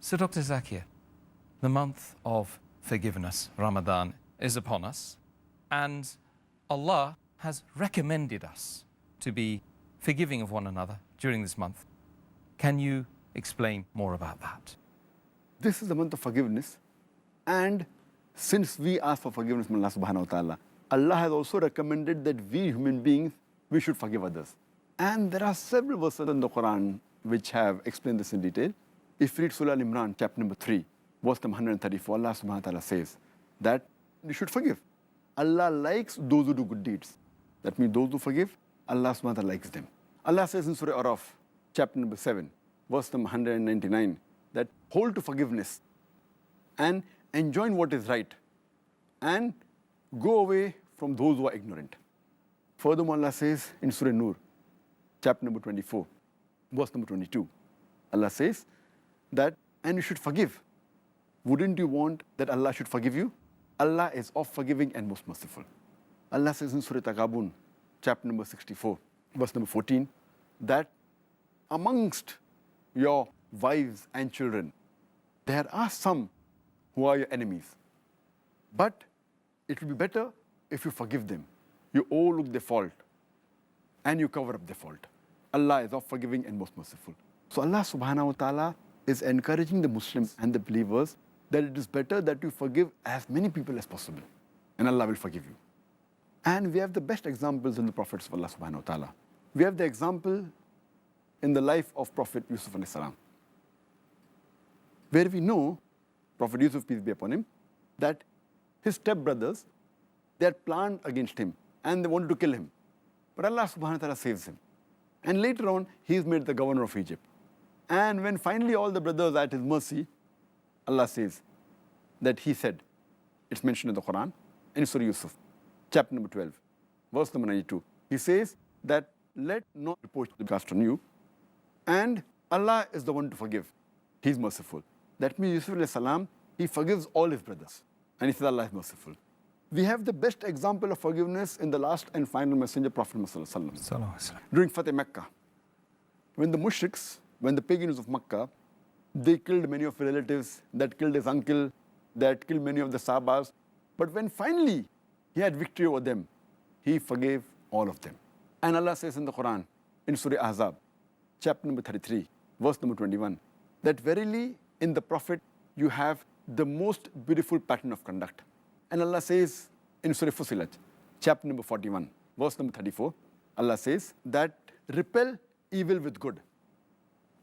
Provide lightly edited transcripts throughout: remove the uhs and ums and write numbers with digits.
So, Dr. Zakir, the month of forgiveness, Ramadan, is upon us, and Allah has recommended us to be forgiving of one another during this month. Can you explain more about that? This is the month of forgiveness, and since we ask for forgiveness from Allah subhanahu wa ta'ala, Allah has also recommended that we human beings, we should forgive others. And there are several verses in the Quran which have explained this in detail. If you read Surah Al-Imran, chapter number 3, verse number 134, Allah subhanahu wa ta'ala says that you should forgive. Allah likes those who do good deeds. That means those who forgive, Allah subhanahu wa ta'ala likes them. Allah says in Surah Araf, chapter number 7, verse number 199, that hold to forgiveness and enjoin what is right and go away from those who are ignorant. Furthermore, Allah says in Surah Nur, chapter number 24, verse number 22, Allah says that, and you should forgive. Wouldn't you want that Allah should forgive you? Allah is oft forgiving and most merciful. Allah says in Surah Taghabun, chapter number 64, verse number 14, that amongst your wives and children, there are some who are your enemies. But it will be better if you forgive them. You overlook their fault and you cover up their fault. Allah is oft forgiving and most merciful. So Allah subhanahu wa ta'ala is encouraging the Muslims and the believers that it is better that you forgive as many people as possible, and Allah will forgive you. And we have the best examples in the prophets of Allah subhanahu wa ta'ala. We have the example in the life of Prophet Yusuf alayhi salam, where we know Prophet Yusuf, peace be upon him, that his stepbrothers, they had planned against him and they wanted to kill him. But Allah subhanahu wa ta'ala saves him. And later on, he is made the governor of Egypt. And when finally all the brothers are at his mercy, Allah says that he said, it's mentioned in the Quran, in Surah Yusuf, chapter number 12, verse number 92. He says that let not reproach be cast on you, and Allah is the one to forgive. He's merciful. That means Yusuf alayhi salam, he forgives all his brothers. And he says Allah is merciful. We have the best example of forgiveness in the last and final messenger, Prophet Muhammad during Fateh Mecca. When the mushriks, when the pagans of Mecca, they killed many of his relatives, that killed his uncle, that killed many of the Sahabas. But when finally he had victory over them, he forgave all of them. And Allah says in the Quran, in Surah Ahzab, chapter number 33, verse number 21, that verily in the Prophet you have the most beautiful pattern of conduct. And Allah says in Surah Fussilat, chapter number 41, verse number 34, Allah says that repel evil with good.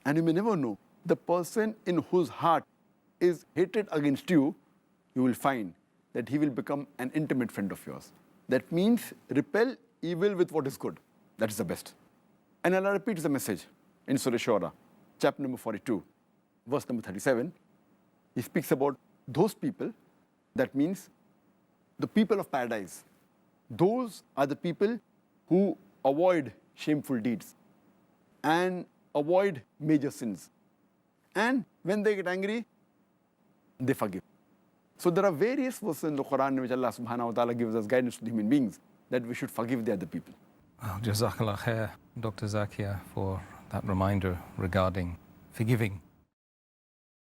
And you may never know, the person in whose heart is hatred against you, you will find that he will become an intimate friend of yours. That means repel evil with what is good. That is the best. And Allah repeats the message in Surah Shura, chapter number 42, verse number 37. He speaks about those people, that means the people of paradise. Those are the people who avoid shameful deeds and avoid major sins. And when they get angry, they forgive. So there are various verses in the Quran in which Allah subhanahu wa ta'ala gives us guidance to human beings that we should forgive the other people. Well, Jazakallah khair, Dr. Zakir, for that reminder regarding forgiving